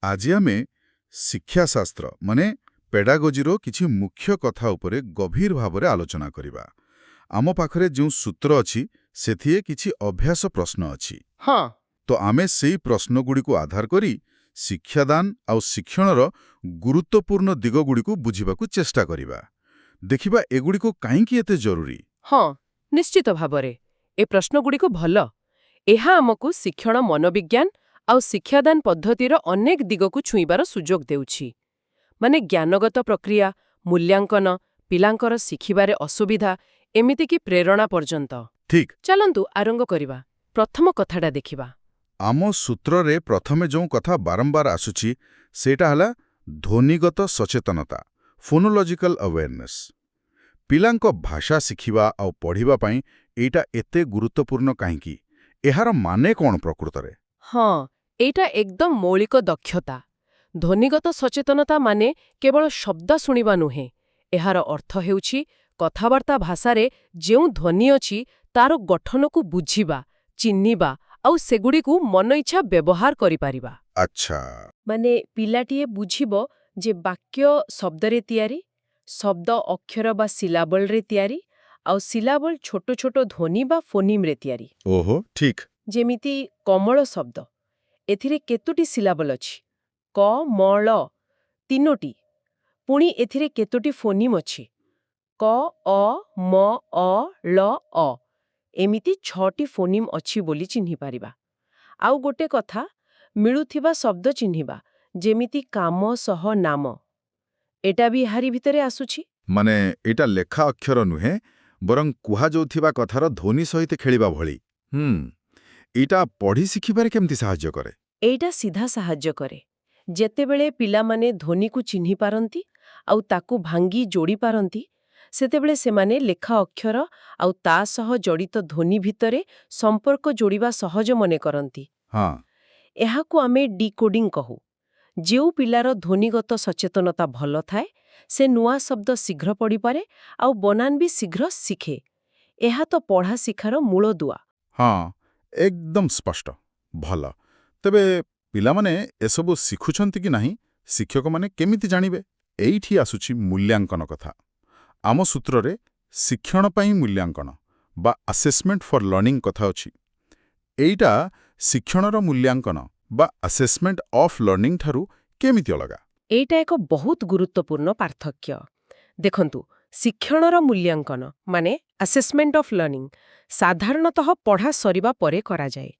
आज आमे शिक्षाशास्त्र माने पेडागोजीरो किछि मुख्य कथा उपरे गभीर भावरे आलोचना करिबा। आम पाखरे जो सूत्र अछि सेथिए किछि अभ्यास प्रश्न अछि। हाँ तो आमे सेई प्रश्नगुड़िको आधार करी शिक्षादान आउ शिक्षणर गुरुत्वपूर्ण दिगगुड़िको बुझिबाकू चेष्टा करिबा। देखिबा एगुड़िको काहींकि एते जरूरी। हाँ निश्चित भाବରେ ए प्रश्नଗୁଡ଼ିକୁ ଭଲ। ଏହା ଆମକୁ ଶିକ୍ଷଣ ମନୋବିଜ୍ଞାନ ଆଉ ଶିକ୍ଷାଦାନ ପଦ୍ଧତିର ଅନେକ ଦିଗକୁ ଛୁଇଁବାର ସୁଯୋଗ ଦେଉଛି। ମାନେ ଜ୍ଞାନଗତ ପ୍ରକ୍ରିୟା, ମୂଲ୍ୟାଙ୍କନ, ପିଲାଙ୍କର ଶିଖିବାରେ ଅସୁବିଧା, ଏମିତିକି ପ୍ରେରଣା ପର୍ଯ୍ୟନ୍ତ। ଠିକ୍। ଚାଲନ୍ତୁ ଆରମ୍ଭ କରିବା। ପ୍ରଥମ କଥାଟା ଦେଖିବା। आम सूत्ररे प्रथमे जो कथा बारंबार आसुछि सेटा हला ध्वनिगत सचेतनता, फोनोलॉजिकल अवेयरनेस। पिलांको भाषा शिखिबा आउ पढ़िबा पई एटा एते गुरुत्वपूर्ण काहींकि एहार माने कोन प्रकृतरे? हाँ एटा एकदम मौलिक दक्षता। ध्वनिगत सचेतनता माने केवल शब्द शुणिबा नुहे। एहार अर्थ हेउछि कथावार्ता भाषारे जेउ ध्वनि अछि तार गठनकु बुझिबा, चिन्हिबा आउ सेगुड़िकु मन इच्छा व्यवहार करि पारिबा। अच्छा। माने पिलाटिए बुझिबो जे वाक्य शब्दरे तियारी, शब्द अक्षर बा सिलाबल रे तियारी, आउ सिलाबल छोटो छोटो ध्वनि बा फोनिम रे तियारी। ओहो ठीक। जेमिति कमल शब्द एथिरे केतोटी सिलाबल अछि? क म ल तीनोटी। पुणी एथिरे केतोटी फोनिम अछि? क अ म अ ल अ एमिति 6टी फोनिम अछि बोली चिन्हि पारिबा। आउ गोटे कथा मिलुथिबा शब्द चिन्हिबा, जेमिति काम सह नाम। एटा भी हारी भितरे आसुछि। माने एटा लेखा अक्षर नुहे बरं कुहा जाउथिबा कथार ध्वनि सहित खेलिबा भଳି। एटा पढ़ी शिखिबारे केमति सहाय्य करे? एइटा सीधा साहाय्य करे। जेतेबेले पिलामाने ध्वनिकु चिन्हि पारंती आउ ताकु भांगी जोड़ी पारंती, सेतेबेले सेमाने लेखा अक्षर आउ ता सह जड़ित ध्वनि भितरे संपर्क जोड़िबा सहज मने करंती। हाँ। एहाकु आमे डिकोडिंग कहू। जेउ पिलार ध्वनिगत सचेतनता भल थाए, से नुआ शब्द शीघ्र पढ़ी पारे आउ बनान भी शीघ्र शिखे। एहा तो पढ़ा शिखार मूल दुआ। हाँ एकदम स्पष्ट। भल। तेबे पिलामाने एसबु शिखुछंती कि नाही, शिक्षक माने केमिति जानिबे? एइठी आसुछि मूल्यांकन कथा। आम सूत्ररे शिक्षण पई मूल्यांकन बा असेसमेंट फॉर लर्निंग कथा अछि। एइटा शिक्षणर मूल्यांकन बा असेसमेंट ऑफ लर्निंग ठारू केमिति अलगा? एइटा एक बहुत गुरुत्वपूर्ण पार्थक्य। देखंतु शिक्षणर मूल्यांकन माने असेसमेंट ऑफ लर्निंग साधारणतः पढ़ा सरिबा परे करा जाए,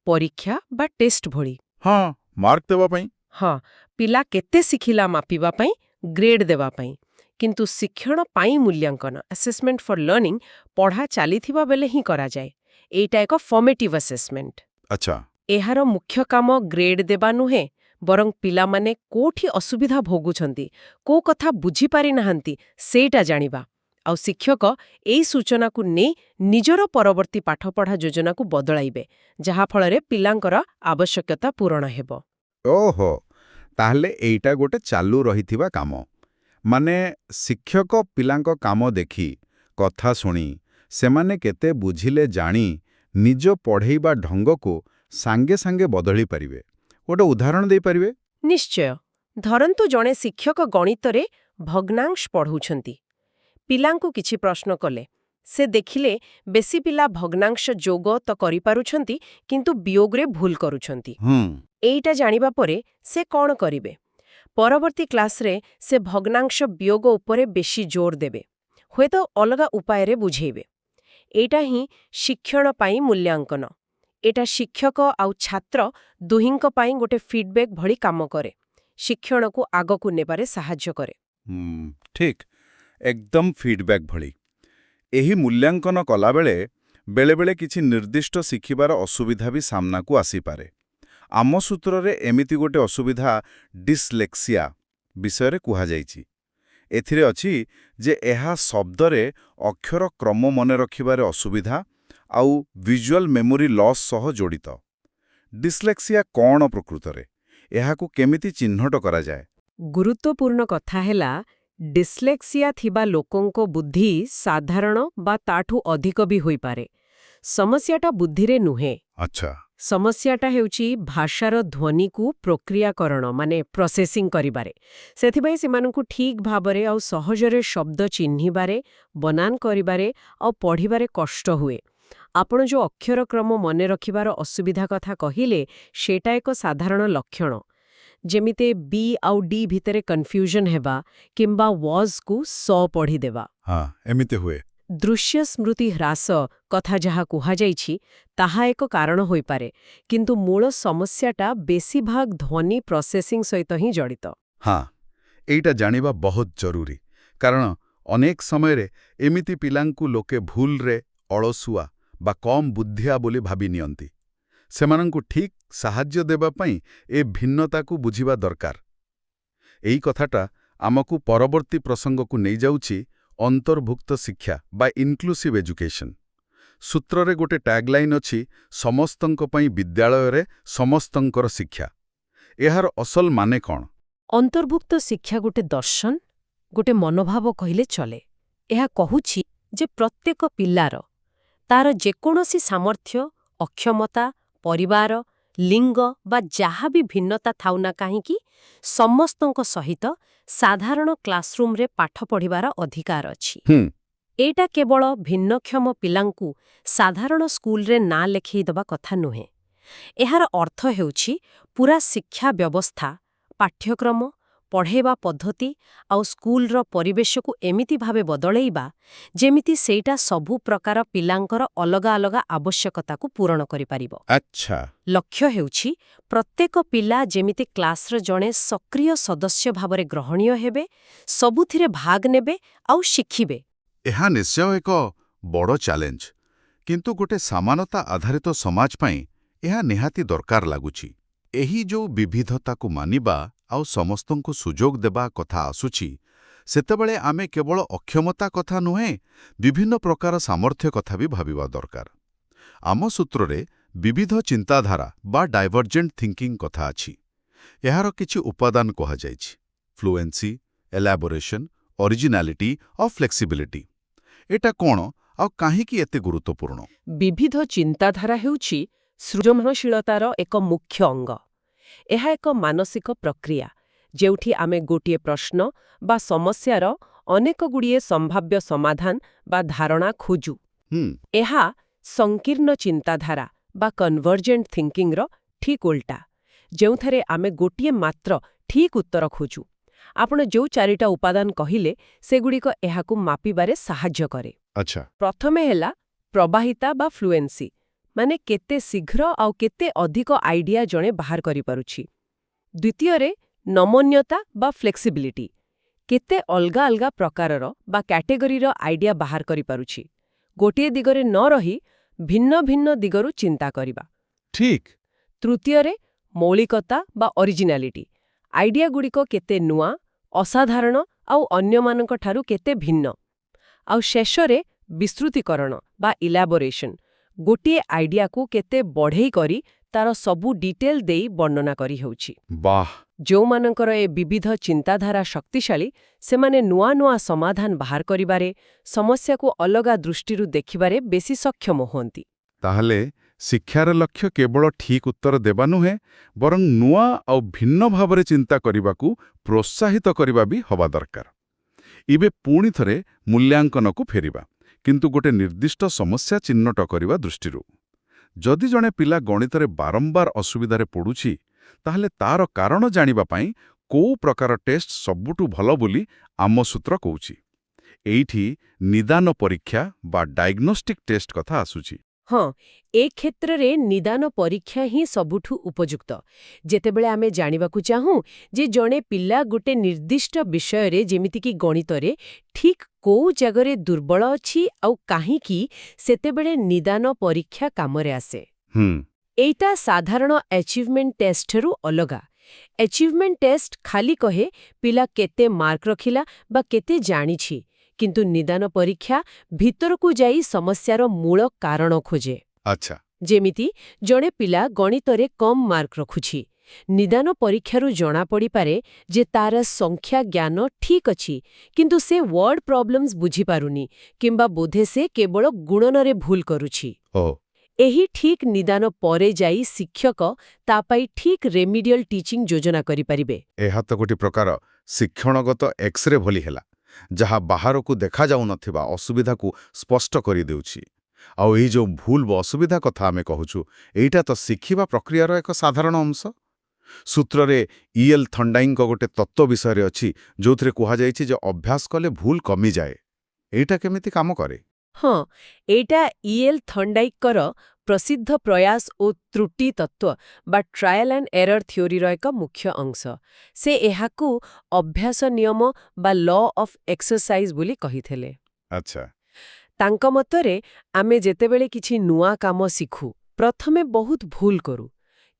परीक्षा बा टेस्ट भଳି। हाँ मार्क देवा पई। हाँ पिला केते शिखिला मापिबा पई, ग्रेड देवा पई। किंतु शिक्षण पाई मूल्यांकन असेसमेंट फॉर लर्निंग पढ़ा चालिथिबा बेले ही करा जाए। एइटा एक फॉर्मेटिव असेसमेंट। अच्छा। एहार मुख्य काम ग्रेड देबा नुहे, बरं पिलामाने कोठी असुविधा भोगुछंती, को कथा बुझी पारि नाहांती सेटा जानिबा। आउ शिक्षक एई सूचना को ने निजर परवर्ती पाठपढ़ा योजना को बदलाइबे, जहा फलरे पिलांकर आवश्यकता पूर्ण हेबो। ओहो ताहले एइटा गोटे चालू रहिथिबा काम। माने शिक्षक पिलांको काम देखी कथा सुनी सेमाने केते बुझिले जानी निज पढ़ेइबा ढंग को सांगे सांगे बदली पारिबे। गोटे उदाहरण दे पारिबे? निश्चय। धरंतु जणे शिक्षक गणितरे भग्नांश पढ़ुछंती। पिलांको किछि प्रश्न कले, से देखिले बेसी पिला भग्नांश जोग तो करि पारुछंती, किंतु वियोगरे भूल करुछंती। एइटा जानिबा परे से कोन करिबे? परवर्ती क्लास रे से भग्नांश वियोग उपरे बेशी जोर देबे, होयतो अलगा उपाय रे बुझेइबे। एइटा ही शिक्षण पाई मूल्यांकन। एटा शिक्षक आउ छात्र दुहिंक पाई गोटे फीडबैक भଳି काम करे। शिक्षण को आग को नेबारे सहाय्य करे। ठीक एकदम फीडबैक भଳି। एही मूल्यांकन कला बेले बेले किछि निर्दिष्ट शिखिबार असुविधा भी सामना को आसी पारे। आम सूत्ररे एमिति गोटे असुविधा डिसलेक्सिया विषय रे कुहा जाइछि। एथिरे अछि जे एहा शब्दरे अक्षर क्रम मने रखिबारे असुविधा आउ विजुअल मेमोरी लॉस सह जोड़ित। डिसलेक्सिया कोन प्रकृतरे? एहाकु केमिति चिन्हट करा जाए? गुरुत्वपूर्ण कथा हेला डिस्लेक्सिया थिबा लोकोंको बुद्धि साधारण बा ताठू अधिक भी होई पारे। समस्याटा बुद्धिरे नुहे। अच्छा। ସମସ୍ୟାଟା ହେଉଛି ଭାଷାର ଧ୍ୱନିକୁ ପ୍ରକ୍ରିୟାକରଣ ମାନେ ପ୍ରୋସେସିଂ କରିବାରେ। ସେଥିପାଇଁ ସେମାନଙ୍କୁ ଠିକ୍ ଭାବରେ ଆଉ ସହଜରେ ଶବ୍ଦ ଚିହ୍ନିବାରେ, ବନାନ କରିବାରେ ଆଉ ପଢ଼ିବାରେ କଷ୍ଟ ହୁଏ। ଆପଣ ଯେଉଁ ଅକ୍ଷରକ୍ରମ ମନେ ରଖିବାର ଅସୁବିଧା କଥା କହିଲେ, ସେଇଟା ଏକ ସାଧାରଣ ଲକ୍ଷଣ। ଯେମିତି ବି ଆଉ ଡି ଭିତରେ କନଫ୍ୟୁଜନ ହେବା କିମ୍ବା ୱାଜ୍କୁ ସ ପଢ଼ିଦେବା। ହଁ, ଏମିତି ହୁଏ। ଦୃଶ୍ୟ ସ୍ମୃତି ହ୍ରାସ କଥା ଯାହା କୁହାଯାଇଛି ତାହା ଏକ କାରଣ ହୋଇପାରେ, କିନ୍ତୁ ମୂଳ ସମସ୍ୟାଟା ବେଶୀଭାଗ ଧ୍ୱନି ପ୍ରୋସେସିଂ ସହିତ ହିଁ ଜଡ଼ିତ। ହଁ, ଏଇଟା ଜାଣିବା ବହୁତ ଜରୁରୀ, କାରଣ ଅନେକ ସମୟରେ ଏମିତି ପିଲାଙ୍କୁ ଲୋକେ ଭୁଲରେ ଅଳସୁଆ ବା କମ୍ ବୁଦ୍ଧିଆ ବୋଲି ଭାବି ନିଅନ୍ତି। ସେମାନଙ୍କୁ ଠିକ୍ ସାହାଯ୍ୟ ଦେବା ପାଇଁ ଏ ଭିନ୍ନତାକୁ ବୁଝିବା ଦରକାର। ଏଇ କଥାଟା ଆମକୁ ପରବର୍ତ୍ତୀ ପ୍ରସଙ୍ଗକୁ ନେଇଯାଉଛି, ଅନ୍ତର୍ଭୁକ୍ତ ଶିକ୍ଷା ବା ଇନକ୍ଲୁସିଭ୍ ଏଜୁକେସନ୍। ସୂତ୍ରରେ ଗୋଟେ ଟ୍ୟାଗଲାଇନ୍ ଅଛି, ସମସ୍ତଙ୍କ ପାଇଁ ବିଦ୍ୟାଳୟରେ ସମସ୍ତଙ୍କର ଶିକ୍ଷା। ଏହାର ଅସଲ ମାନେ କ'ଣ? ଅନ୍ତର୍ଭୁକ୍ତ ଶିକ୍ଷା ଗୋଟେ ଦର୍ଶନ, ଗୋଟେ ମନୋଭାବ କହିଲେ ଚଲେ। ଏହା କହୁଛି ଯେ ପ୍ରତ୍ୟେକ ପିଲାର ତାର ଯେକୌଣସି ସାମର୍ଥ୍ୟ, ଅକ୍ଷମତା, ପରିବାର, ଲିଙ୍ଗ ବା ଯାହା ବି ଭିନ୍ନତା ଥାଉ ନା କାହିଁକି, ସମସ୍ତଙ୍କ ସହିତ ସାଧାରଣ କ୍ଲାସରୁମରେ ପାଠ ପଢ଼ିବାର ଅଧିକାର ଅଛି। ଏଇଟା କେବଳ ଭିନ୍ନକ୍ଷମ ପିଲାଙ୍କୁ ସାଧାରଣ ସ୍କୁଲରେ ନାଁ ଲେଖେଇଦେବା କଥା ନୁହେଁ। ଏହାର ଅର୍ଥ ହେଉଛି ପୁରା ଶିକ୍ଷା ବ୍ୟବସ୍ଥା, ପାଠ୍ୟକ୍ରମ, ପଢ଼େଇବା ପଦ୍ଧତି ଆଉ ସ୍କୁଲର ପରିବେଶକୁ ଏମିତି ଭାବେ ବଦଳେଇବା ଯେମିତି ସେଇଟା ସବୁ ପ୍ରକାର ପିଲାଙ୍କର ଅଲଗା ଅଲଗା ଆବଶ୍ୟକତାକୁ ପୂରଣ କରିପାରିବ। ଆଚ୍ଛା। ଲକ୍ଷ୍ୟ ହେଉଛି ପ୍ରତ୍ୟେକ ପିଲା ଯେମିତି କ୍ଲାସର ଜଣେ ସକ୍ରିୟ ସଦସ୍ୟ ଭାବରେ ଗ୍ରହଣୀୟ ହେବେ, ସବୁଥିରେ ଭାଗ ନେବେ ଆଉ ଶିଖିବେ। ଏହା ନିଶ୍ଚୟ ଏକ ବଡ଼ ଚ୍ୟାଲେଞ୍ଜ, କିନ୍ତୁ ଗୋଟେ ସମାନତା ଆଧାରିତ ସମାଜ ପାଇଁ ଏହା ନିହାତି ଦରକାର ଲାଗୁଛି। ଏହି ଯେଉଁ ବିବିଧତାକୁ ମାନିବା ଆଉ ସମସ୍ତଙ୍କୁ ସୁଯୋଗ ଦେବା କଥା ଆସୁଛି, ସେତେବେଳେ ଆମେ କେବଳ ଅକ୍ଷମତା କଥା ନୁହେଁ, ବିଭିନ୍ନ ପ୍ରକାର ସାମର୍ଥ୍ୟ କଥା ବି ଭାବିବା ଦରକାର। ଆମ ସୂତ୍ରରେ ବିବିଧ ଚିନ୍ତାଧାରା ବା ଡାଇଭର୍ଜେଣ୍ଟ ଥିଙ୍କିଂ କଥା ଅଛି। ଏହାର କିଛି ଉପାଦାନ କୁହାଯାଇଛି: ଫ୍ଲୁଏନ୍ସି, ଏଲାବୋରେସନ୍, ଅରିଜିନାଲିଟି ଆଉ ଫ୍ଲେକ୍ସିବିଲିଟି। ଏଟା କ'ଣ ଆଉ କାହିଁକି ଏତେ ଗୁରୁତ୍ୱପୂର୍ଣ୍ଣ? ବିବିଧ ଚିନ୍ତାଧାରା ହେଉଛି ସୃଜନଶୀଳତାର ଏକ ମୁଖ୍ୟ ଅଙ୍ଗ। ଏହା ଏକ ମାନସିକ ପ୍ରକ୍ରିୟା, ଯେଉଁଠି ଆମେ ଗୋଟିଏ ପ୍ରଶ୍ନ ବା ସମସ୍ୟାର ଅନେକଗୁଡ଼ିଏ ସମ୍ଭାବ୍ୟ ସମାଧାନ ବା ଧାରଣା ଖୋଜୁ। ଏହା ସଂକୀର୍ଣ୍ଣ ଚିନ୍ତାଧାରା ବା କନଭର୍ଜେଣ୍ଟ ଥିଙ୍କିଂର ଠିକ୍ ଓଲଟା, ଯେଉଁଥିରେ ଆମେ ଗୋଟିଏ ମାତ୍ର ଠିକ୍ ଉତ୍ତର ଖୋଜୁ। ଆପଣ ଯେଉଁ 4ଟା ଉପାଦାନ କହିଲେ, ସେଗୁଡ଼ିକ ଏହାକୁ ମାପିବାରେ ସାହାଯ୍ୟ କରେ। ଆଚ୍ଛା। ପ୍ରଥମେ ହେଲା ପ୍ରବାହିତା ବା ଫ୍ଲୁଏନ୍ସି, ମାନେ କେତେ ଶୀଘ୍ର ଆଉ କେତେ ଅଧିକ ଆଇଡିଆ ଜଣେ ବାହାର କରିପାରୁଛି। ଦ୍ୱିତୀୟରେ ନମନୀୟତା ବା ଫ୍ଲେକ୍ସିବିଲିଟି, କେତେ ଅଲଗା ଅଲଗା ପ୍ରକାରର ବା କ୍ୟାଟେଗୋରୀର ଆଇଡିଆ ବାହାର କରିପାରୁଛି। ଗୋଟିଏ ଦିଗରେ ନ ରହି ଭିନ୍ନ ଭିନ୍ନ ଦିଗରୁ ଚିନ୍ତା କରିବା। ଠିକ୍। ତୃତୀୟରେ ମୌଳିକତା ବା ଅରିଜିନାଲିଟି, ଆଇଡିଆଗୁଡ଼ିକ କେତେ ନୂଆ, ଅସାଧାରଣ ଆଉ ଅନ୍ୟମାନଙ୍କଠାରୁ କେତେ ଭିନ୍ନ। ଆଉ ଶେଷରେ ବିସ୍ତୃତିକରଣ ବା ଇଲାବୋରେସନ୍, ଗୋଟିଏ ଆଇଡିଆକୁ କେତେ ବଢ଼େଇ କରି ତାର ସବୁ ଡିଟେଲ ଦେଇ ବର୍ଣ୍ଣନା କରି ହେଉଛି। ବାଃ! ଯେଉଁମାନଙ୍କର ଏ ବିବିଧ ଚିନ୍ତାଧାରା ଶକ୍ତିଶାଳୀ, ସେମାନେ ନୂଆ ନୂଆ ସମାଧାନ ବାହାର କରିବାରେ, ସମସ୍ୟାକୁ ଅଲଗା ଦୃଷ୍ଟିରୁ ଦେଖିବାରେ ବେଶୀ ସକ୍ଷମ ହୁଅନ୍ତି। ତାହେଲେ ଶିକ୍ଷାର ଲକ୍ଷ୍ୟ କେବଳ ଠିକ୍ ଉତ୍ତର ଦେବା ନୁହେଁ, ବରଂ ନୂଆ ଆଉ ଭିନ୍ନ ଭାବରେ ଚିନ୍ତା କରିବାକୁ ପ୍ରୋତ୍ସାହିତ କରିବା ବି ହେବା ଦରକାର। ଏବେ ପୁଣି ଥରେ ମୂଲ୍ୟାଙ୍କନକୁ ଫେରିବା, କିନ୍ତୁ ଗୋଟେ ନିର୍ଦ୍ଦିଷ୍ଟ ସମସ୍ୟା ଚିହ୍ନଟ କରିବା ଦୃଷ୍ଟିରୁ। ଯଦି ଜଣେ ପିଲା ଗଣିତରେ ବାରମ୍ବାର ଅସୁବିଧାରେ ପଡ଼ୁଛି, ତାହେଲେ ତାର କାରଣ ଜାଣିବା ପାଇଁ କୋଉ ପ୍ରକାର ଟେଷ୍ଟ ସବୁଠୁ ଭଲ ବୋଲି ଆମ ସୂତ୍ର କହୁଛି? ଏଇଠି ନିଦାନ ପରୀକ୍ଷା ବା ଡାଇଗ୍ନୋଷ୍ଟିକ୍ ଟେଷ୍ଟ କଥା ଆସୁଛି। ହଁ, ଏ କ୍ଷେତ୍ରରେ ନିଦାନ ପରୀକ୍ଷା ହିଁ ସବୁଠୁ ଉପଯୁକ୍ତ। ଯେତେବେଳେ ଆମେ ଜାଣିବାକୁ ଚାହୁଁ ଯେ ଜଣେ ପିଲା ଗୋଟେ ନିର୍ଦ୍ଦିଷ୍ଟ ବିଷୟରେ, ଯେମିତିକି ଗଣିତରେ, ଠିକ୍ କୋଉ ଜାଗାରେ ଦୁର୍ବଳ ଅଛି ଆଉ କାହିଁକି, ସେତେବେଳେ ନିଦାନ ପରୀକ୍ଷା କାମରେ ଆସେ। ଏଇଟା ସାଧାରଣ ଆଚିଭମେଣ୍ଟ ଟେଷ୍ଟରୁ ଅଲଗା। ଆଚିଭମେଣ୍ଟ ଟେଷ୍ଟ ଖାଲି କହେ ପିଲା କେତେ ମାର୍କ ରଖିଲା ବା କେତେ ଜାଣିଛି, କିନ୍ତୁ ନିଦାନ ପରୀକ୍ଷା ଭିତରକୁ ଯାଇ ସମସ୍ୟାର ମୂଳ କାରଣ ଖୋଜେ। ଆଚ୍ଛା। ଯେମିତି ଜଣେ ପିଲା ଗଣିତରେ କମ୍ ମାର୍କ ରଖୁଛି, ନିଦାନ ପରୀକ୍ଷାରୁ ଜଣାପଡ଼ିପାରେ ଯେ ତାର ସଂଖ୍ୟା ଜ୍ଞାନ ଠିକ୍ ଅଛି, କିନ୍ତୁ ସେ ୱାର୍ଡ ପ୍ରୋବ୍ଲେମ୍ସ ବୁଝିପାରୁନି କିମ୍ବା ବୋଧେ ସେ କେବଳ ଗୁଣନରେ ଭୁଲ କରୁଛି। ଏହି ଠିକ୍ ନିଦାନ ପରେ ଯାଇ ଶିକ୍ଷକ ତା ପାଇଁ ଠିକ୍ ରେମିଡିଆଲ ଟିଚିଂ ଯୋଜନା କରିପାରିବେ। ଏହା ତ ଗୋଟିଏ ପ୍ରକାର ଶିକ୍ଷଣଗତ ଏକ୍ସରେ ଭଳି ହେଲା, ଯାହା ବାହାରକୁ ଦେଖାଯାଉନଥିବା ଅସୁବିଧାକୁ ସ୍ପଷ୍ଟ କରିଦେଉଛି। ଆଉ ଏହି ଯେଉଁ ଭୁଲ ବା ଅସୁବିଧା କଥା ଆମେ କହୁଛୁ, ଏଇଟା ତ ଶିଖିବା ପ୍ରକ୍ରିୟାର ଏକ ସାଧାରଣ ଅଂଶ। ସୂତ୍ରରେ ଇଏଲ୍ ଥଣ୍ଡାଇଙ୍କ ଗୋଟେ ତତ୍ତ୍ୱ ବିଷୟରେ ଅଛି, ଯେଉଁଥିରେ କୁହାଯାଇଛି ଯେ ଅଭ୍ୟାସ କଲେ ଭୁଲ କମିଯାଏ। ଏଇଟା କେମିତି କାମ କରେ? ହଁ, ଏଇଟା ଇଏଲ୍ ଥଣ୍ଡାଇକର ପ୍ରସିଦ୍ଧ ପ୍ରୟାସ ଓ ତ୍ରୁଟି ତତ୍ତ୍ୱ ବା ଟ୍ରାଏଲ୍ ଆଣ୍ଡ ଏରର ଥିଓରିର ଏକ ମୁଖ୍ୟ ଅଂଶ। ସେ ଏହାକୁ ଅଭ୍ୟାସ ନିୟମ ବା ଲ ଅଫ୍ ଏକ୍ସରସାଇଜ୍ ବୋଲି କହିଥିଲେ। ଆଚ୍ଛା। ତାଙ୍କ ମତରେ ଆମେ ଯେତେବେଳେ କିଛି ନୂଆ କାମ ଶିଖୁ, ପ୍ରଥମେ ବହୁତ ଭୁଲ କରୁ।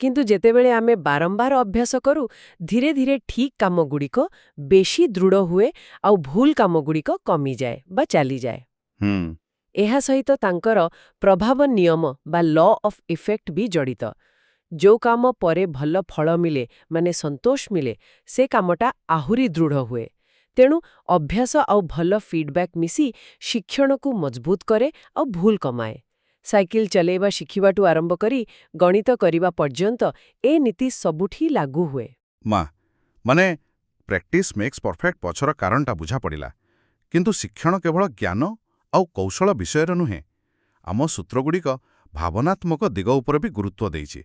କିନ୍ତୁ ଯେତେବେଳେ ଆମେ ବାରମ୍ବାର ଅଭ୍ୟାସ କରୁ, ଧୀରେ ଧୀରେ ଠିକ୍ କାମଗୁଡ଼ିକ ବେଶୀ ଦୃଢ଼ ହୁଏ ଆଉ ଭୁଲ କାମଗୁଡ଼ିକ କମିଯାଏ ବା ଚାଲିଯାଏ। ଏହା ସହିତ ତାଙ୍କର ପ୍ରଭାବ ନିୟମ ବା ଲ ଅଫ୍ ଇଫେକ୍ଟ ବି ଜଡ଼ିତ। ଯୋଉ କାମ ପରେ ଭଲ ଫଳ ମିଳେ, ମାନେ ସନ୍ତୋଷ ମିଳେ, ସେ କାମଟା ଆହୁରି ଦୃଢ଼ ହୁଏ। ତେଣୁ ଅଭ୍ୟାସ ଆଉ ଭଲ ଫିଡ୍ବ୍ୟାକ୍ ମିଶି ଶିକ୍ଷଣକୁ ମଜବୁତ କରେ ଆଉ ଭୁଲ କମାଏ। ସାଇକେଲ ଚଲେଇବା ଶିଖିବାଠୁ ଆରମ୍ଭ କରି ଗଣିତ କରିବା ପର୍ଯ୍ୟନ୍ତ ଏ ନୀତି ସବୁଠି ଲାଗୁ ହୁଏ। ମାନେ ପ୍ରାକ୍ଟିସ୍ ମେକ୍ସ ପରଫେକ୍ଟ ପଛର କାରଣଟା ବୁଝାପଡ଼ିଲା। କିନ୍ତୁ ଶିକ୍ଷଣ କେବଳ ଜ୍ଞାନ ଆଉ କୌଶଳ ବିଷୟରେ ନୁହେଁ। ଆମ ସୂତ୍ରଗୁଡ଼ିକ ଭାବନାତ୍ମକ ଦିଗ ଉପରେ ବି ଗୁରୁତ୍ୱ ଦେଇଛି।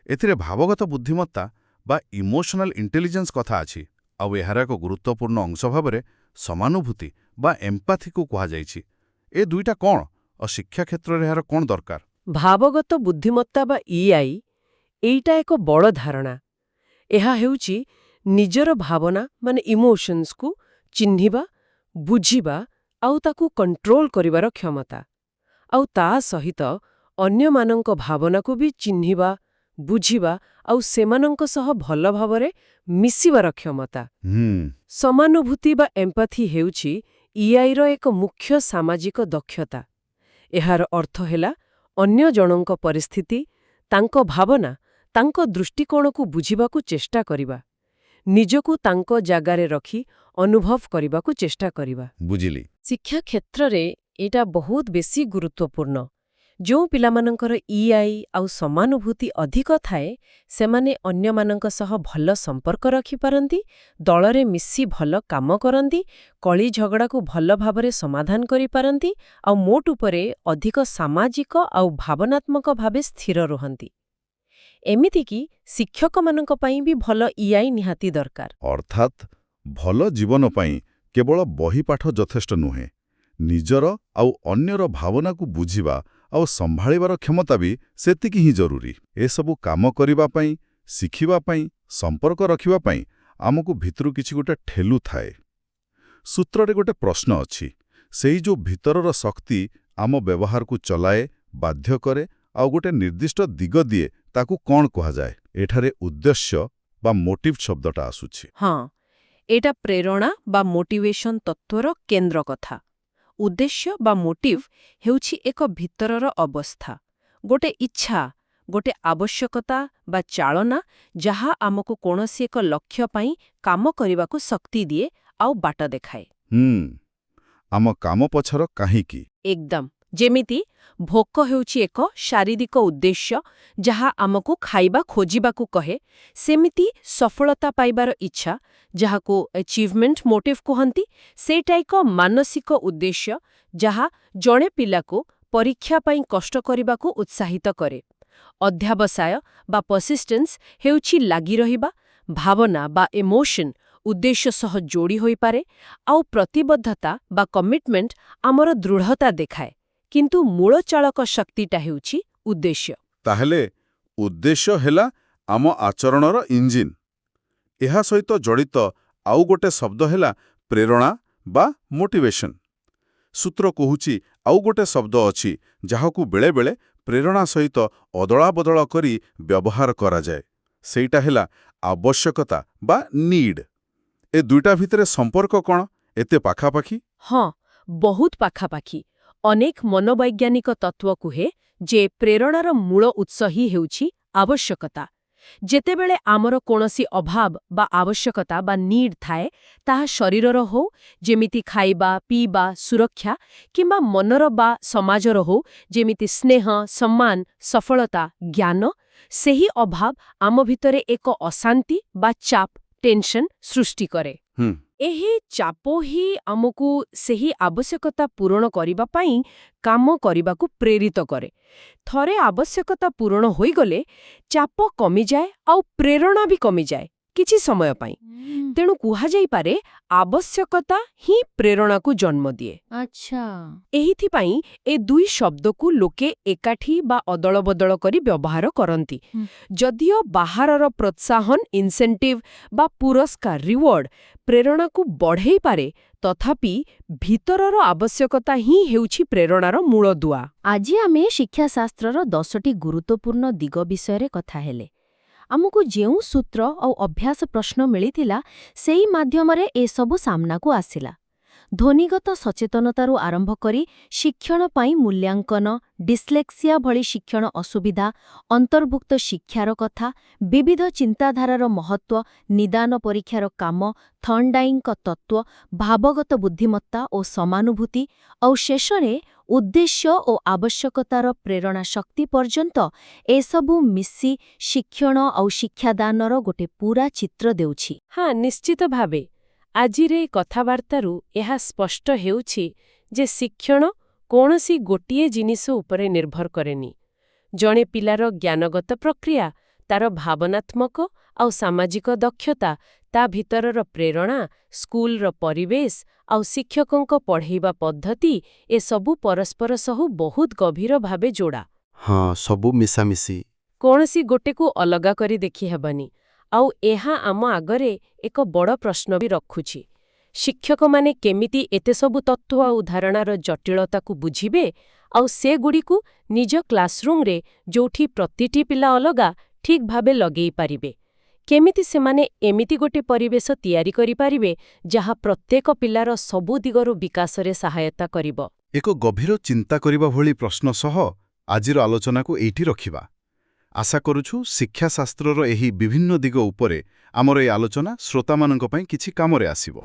ଏଥିରେ ଭାବଗତ ବୁଦ୍ଧିମତ୍ତା ବା ଇମୋସନାଲ ଇଣ୍ଟେଲିଜେନ୍ସ କଥା ଅଛି। ଆଉ ଏହାର ଏକ ଗୁରୁତ୍ୱପୂର୍ଣ୍ଣ ଅଂଶ ଭାବରେ ସମାନୁଭୂତି ବା ଏମ୍ପାଥିକୁ କୁହାଯାଇଛି। ଏ ଦୁଇଟା କ'ଣ ଆଉ ଶିକ୍ଷା କ୍ଷେତ୍ରରେ ଏହାର କ'ଣ ଦରକାର? ଭାବଗତ ବୁଦ୍ଧିମତ୍ତା ବା ଇଆଇ ଏଇଟା ଏକ ବଡ଼ ଧାରଣା। ଏହା ହେଉଛି ନିଜର ଭାବନା ମାନେ ଇମୋସନ୍ସକୁ ଚିହ୍ନିବା, ବୁଝିବା ଆଉ ତାକୁ କଣ୍ଟ୍ରୋଲ କରିବାର କ୍ଷମତା। ଆଉ ତା ସହିତ ଅନ୍ୟମାନଙ୍କ ଭାବନାକୁ ବି ଚିହ୍ନିବା, ବୁଝିବା ଆଉ ସେମାନଙ୍କ ସହ ଭଲ ଭାବରେ ମିଶିବାର କ୍ଷମତା। ସମାନୁଭୂତି ବା ଏମ୍ପାଥି ହେଉଛି ଇଆଇର ଏକ ମୁଖ୍ୟ ସାମାଜିକ ଦକ୍ଷତା। ଏହାର ଅର୍ଥ ହେଲା ଅନ୍ୟ ଜଣଙ୍କ ପରିସ୍ଥିତି, ତାଙ୍କ ଭାବନା, ତାଙ୍କ ଦୃଷ୍ଟିକୋଣକୁ ବୁଝିବାକୁ ଚେଷ୍ଟା କରିବା, ନିଜକୁ ତାଙ୍କ ଜାଗାରେ ରଖି ଅନୁଭବ କରିବାକୁ ଚେଷ୍ଟା କରିବା। ବୁଝିଲି। ଶିକ୍ଷା କ୍ଷେତ୍ରରେ ଏଇଟା ବହୁତ ବେଶୀ ଗୁରୁତ୍ୱପୂର୍ଣ୍ଣ। ଯେଉଁ ପିଲାମାନଙ୍କର ଇଆଇ ଆଉ ସମାନୁଭୂତି ଅଧିକ ଥାଏ, ସେମାନେ ଅନ୍ୟମାନଙ୍କ ସହ ଭଲ ସମ୍ପର୍କ ରଖିପାରନ୍ତି, ଦଳରେ ମିଶି ଭଲ କାମ କରନ୍ତି, କଳି ଝଗଡ଼ାକୁ ଭଲ ଭାବରେ ସମାଧାନ କରିପାରନ୍ତି ଆଉ ମୋଟ ଉପରେ ଅଧିକ ସାମାଜିକ ଆଉ ଭାବନାତ୍ମକ ଭାବେ ସ୍ଥିର ରୁହନ୍ତି। ଏମିତିକି ଶିକ୍ଷକମାନଙ୍କ ପାଇଁ ବି ଭଲ ଇଆଇ ନିହାତି ଦରକାର। ଅର୍ଥାତ୍ ଭଲ ଜୀବନ ପାଇଁ କେବଳ ବହିପାଠ ଯଥେଷ୍ଟ ନୁହେଁ। ନିଜର ଆଉ ଅନ୍ୟର ଭାବନାକୁ ବୁଝିବା ଆଉ ସମ୍ଭାଳିବାର କ୍ଷମତା ବି ସେତିକି ହିଁ ଜରୁରୀ। ଏସବୁ କାମ କରିବା ପାଇଁ, ଶିଖିବା ପାଇଁ, ସମ୍ପର୍କ ରଖିବା ପାଇଁ ଆମକୁ ଭିତରୁ କିଛି ଗୋଟେ ଠେଲୁଥାଏ। ସୂତ୍ରରେ ଗୋଟେ ପ୍ରଶ୍ନ ଅଛି, ସେଇ ଯେଉଁ ଭିତରର ଶକ୍ତି ଆମ ବ୍ୟବହାରକୁ ଚଲାଏ, ବାଧ୍ୟ କରେ ଆଉ ଗୋଟେ ନିର୍ଦ୍ଦିଷ୍ଟ ଦିଗ ଦିଏ, ତାକୁ କ'ଣ କୁହାଯାଏ? ଏଠାରେ ଉଦ୍ଦେଶ୍ୟ ବା ମୋଟିଭ ଶବ୍ଦଟା ଆସୁଛି। ହଁ, ଏଇଟା ପ୍ରେରଣା ବା ମୋଟିଭେସନ ତତ୍ତ୍ୱର କେନ୍ଦ୍ର କଥା। ଉଦ୍ଦେଶ୍ୟ ବା ମୋଟିଭ ହେଉଛି ଏକ ଭିତରର ଅବସ୍ଥା, ଗୋଟେ ଇଚ୍ଛା, ଗୋଟେ ଆବଶ୍ୟକତା ବା ଚାଳନା, ଯାହା ଆମକୁ କୌଣସି ଏକ ଲକ୍ଷ୍ୟ ପାଇଁ କାମ କରିବାକୁ ଶକ୍ତି ଦିଏ ଆଉ ବାଟ ଦେଖାଏ। ଆମ କାମ ପଛର କାହିଁକି? ଏକଦମ। ଯେମିତି ଭୋକ ହେଉଛି ଏକ ଶାରୀରିକ ଉଦ୍ଦେଶ୍ୟ, ଯାହା ଆମକୁ ଖାଇବା ଖୋଜିବାକୁ କହେ, ସେମିତି ସଫଳତା ପାଇବାର ଇଚ୍ଛା, ଯାହାକୁ ଆଚିଭମେଣ୍ଟ ମୋଟିଭ କୁହନ୍ତି, ସେଇଟା ଏକ ମାନସିକ ଉଦ୍ଦେଶ୍ୟ, ଯାହା ଜଣେ ପିଲାକୁ ପରୀକ୍ଷା ପାଇଁ କଷ୍ଟ କରିବାକୁ ଉତ୍ସାହିତ କରେ। ଅଧ୍ୟାବସାୟ ବା ପରସିଷ୍ଟେନ୍ସ ହେଉଛି ଲାଗି ରହିବା, ଭାବନା ବା ଇମୋସନ ଉଦ୍ଦେଶ୍ୟ ସହ ଯୋଡ଼ି ହୋଇପାରେ, ଆଉ ପ୍ରତିବଦ୍ଧତା ବା କମିଟମେଣ୍ଟ ଆମର ଦୃଢ଼ତା ଦେଖାଏ। କିନ୍ତୁ ମୂଳ ଚାଳକ ଶକ୍ତିଟା ହେଉଛି ଉଦ୍ଦେଶ୍ୟ। ତାହେଲେ ଉଦ୍ଦେଶ୍ୟ ହେଲା ଆମ ଆଚରଣର ଇଞ୍ଜିନ। ଏହା ସହିତ ଜଡ଼ିତ ଆଉ ଗୋଟେ ଶବ୍ଦ ହେଲା ପ୍ରେରଣା ବା ମୋଟିଭେସନ। ସୂତ୍ର କହୁଛି ଆଉ ଗୋଟେ ଶବ୍ଦ ଅଛି, ଯାହାକୁ ବେଳେବେଳେ ପ୍ରେରଣା ସହିତ ଅଦଳାବଦଳ କରି ବ୍ୟବହାର କରାଯାଏ। ସେଇଟା ହେଲା ଆବଶ୍ୟକତା ବା ନିଡ୍। ଏ ଦୁଇଟା ଭିତରେ ସମ୍ପର୍କ କ'ଣ ଏତେ ପାଖାପାଖି? ହଁ, ବହୁତ ପାଖାପାଖି। ଅନେକ ମନୋବୈଜ୍ଞାନିକ ତତ୍ତ୍ୱ କୁହେ ଯେ ପ୍ରେରଣାର ମୂଳ ଉତ୍ସ ହିଁ ହେଉଛି ଆବଶ୍ୟକତା। ଯେତେବେଳେ ଆମର କୌଣସି ଅଭାବ ବା ଆବଶ୍ୟକତା ବା ନିଡ୍ ଥାଏ, ତାହା ଶରୀରର ହଉ, ଯେମିତି ଖାଇବା, ପିଇବା, ସୁରକ୍ଷା, କିମ୍ବା ମନର ବା ସମାଜର ହଉ, ଯେମିତି ସ୍ନେହ, ସମ୍ମାନ, ସଫଳତା, ଜ୍ଞାନ, ସେହି ଅଭାବ ଆମ ଭିତରେ ଏକ ଅଶାନ୍ତି ବା ଚାପ, ଟେନସନ୍ ସୃଷ୍ଟି କରେ। ଏହି ଚାପ ହିଁ ଆମକୁ ସେହି ଆବଶ୍ୟକତା ପୂରଣ କରିବା ପାଇଁ କାମ କରିବାକୁ ପ୍ରେରିତ କରେ। ଥରେ ଆବଶ୍ୟକତା ପୂରଣ ହୋଇଗଲେ ଚାପ କମିଯାଏ ଆଉ ପ୍ରେରଣା ବି କମିଯାଏ କିଛି ସମୟ ପାଇଁ। ତେଣୁ କୁହାଯାଇପାରେ ଆବଶ୍ୟକତା ହିଁ ପ୍ରେରଣାକୁ ଜନ୍ମ ଦିଏ। ଆଚ୍ଛା। ଏଇଥିପାଇଁ ଏ ଦୁଇ ଶବ୍ଦକୁ ଲୋକେ ଏକାଠି ବା ଅଦଳବଦଳ କରି ବ୍ୟବହାର କରନ୍ତି। ଯଦିଓ ବାହାରର ପ୍ରୋତ୍ସାହନ, ଇନସେଣ୍ଟିଭ ବା ପୁରସ୍କାର, ରିୱାର୍ଡ ପ୍ରେରଣାକୁ ବଢ଼େଇ ପାରେ, ତଥାପି ଭିତରର ଆବଶ୍ୟକତା ହିଁ ହେଉଛି ପ୍ରେରଣାର ମୂଳଦୁଆ। ଆଜି ଆମେ ଶିକ୍ଷାଶାସ୍ତ୍ରର 10ଟି ଗୁରୁତ୍ୱପୂର୍ଣ୍ଣ ଦିଗ ବିଷୟରେ କଥା ହେଲେ। ଆମକୁ ଯେଉଁ ସୂତ୍ର ଆଉ ଅଭ୍ୟାସ ପ୍ରଶ୍ନ ମିଳିଥିଲା, ସେହି ମାଧ୍ୟମରେ ଏସବୁ ସାମ୍ନାକୁ ଆସିଲା। ଧ୍ୱନିଗତ ସଚେତନତାରୁ ଆରମ୍ଭ କରି ଶିକ୍ଷଣ ପାଇଁ ମୂଲ୍ୟାଙ୍କନ, ଡିସ୍ଲେକ୍ସିଆ ଭଳି ଶିକ୍ଷଣ ଅସୁବିଧା, ଅନ୍ତର୍ଭୁକ୍ତ ଶିକ୍ଷାର କଥା, ବିବିଧ ଚିନ୍ତାଧାରାର ମହତ୍ତ୍ୱ, ନିଦାନ ପରୀକ୍ଷାର କାମ, ଥର୍ଣ୍ଡାଇଙ୍କ ତତ୍ତ୍ୱ, ଭାବଗତ ବୁଦ୍ଧିମତ୍ତା ଓ ସମାନୁଭୂତି, ଆଉ ଶେଷରେ ଉଦ୍ଦେଶ୍ୟ ଓ ଆବଶ୍ୟକତାର ପ୍ରେରଣା ଶକ୍ତି ପର୍ଯ୍ୟନ୍ତ ଏସବୁ ମିଶି ଶିକ୍ଷଣ ଆଉ ଶିକ୍ଷାଦାନର ଗୋଟେ ପୂରା ଚିତ୍ର ଦେଉଛି। ହଁ, ନିଶ୍ଚିତ ଭାବେ ଆଜିର ଏ କଥାବାର୍ତ୍ତାରୁ ଏହା ସ୍ପଷ୍ଟ ହେଉଛି ଯେ ଶିକ୍ଷଣ କୌଣସି ଗୋଟିଏ ଜିନିଷ ଉପରେ ନିର୍ଭର କରେନି। ଜଣେ ପିଲାର ଜ୍ଞାନଗତ ପ୍ରକ୍ରିୟା, ତାର ଭାବନାତ୍ମକ ଆଉ ସାମାଜିକ ଦକ୍ଷତା, ତା ଭିତରର ପ୍ରେରଣା, ସ୍କୁଲର ପରିବେଶ ଆଉ ଶିକ୍ଷକଙ୍କ ପଢ଼େଇବା ପଦ୍ଧତି, ଏସବୁ ପରସ୍ପର ସହ ବହୁତ ଗଭୀର ଭାବେ ଯୋଡ଼ା। ହଁ, ସବୁ ମିଶାମିଶି। କୌଣସି ଗୋଟେକୁ ଅଲଗା କରି ଦେଖିହେବନି। ଆଉ ଏହା ଆମ ଆଗରେ ଏକ ବଡ଼ ପ୍ରଶ୍ନ ବି ରଖୁଛି। ଶିକ୍ଷକମାନେ କେମିତି ଏତେସବୁ ତତ୍ତ୍ୱ ଆଉ ଧାରଣାର ଜଟିଳତାକୁ ବୁଝିବେ ଆଉ ସେଗୁଡ଼ିକୁ ନିଜ କ୍ଲାସରୁମରେ, ଯୋଉଠି ପ୍ରତିଟି ପିଲା ଅଲଗା, ଠିକ୍ ଭାବେ ଲଗେଇ ପାରିବେ? କେମିତି ସେମାନେ ଏମିତି ଗୋଟେ ପରିବେଶ ତିଆରି କରିପାରିବେ ଯାହା ପ୍ରତ୍ୟେକ ପିଲାର ସବୁ ଦିଗରୁ ବିକାଶରେ ସହାୟତା କରିବ? ଏକ ଗଭୀର ଚିନ୍ତା କରିବା ଭଳି ପ୍ରଶ୍ନ ସହ ଆଜିର ଆଲୋଚନାକୁ ଏଇଠି ରଖିବା। ଆଶା କରୁଛୁ ଶିକ୍ଷାଶାସ୍ତ୍ରର ଏହି ବିଭିନ୍ନ ଦିଗ ଉପରେ ଆମର ଏ ଆଲୋଚନା ଶ୍ରୋତାମାନଙ୍କ ପାଇଁ କିଛି କାମରେ ଆସିବ।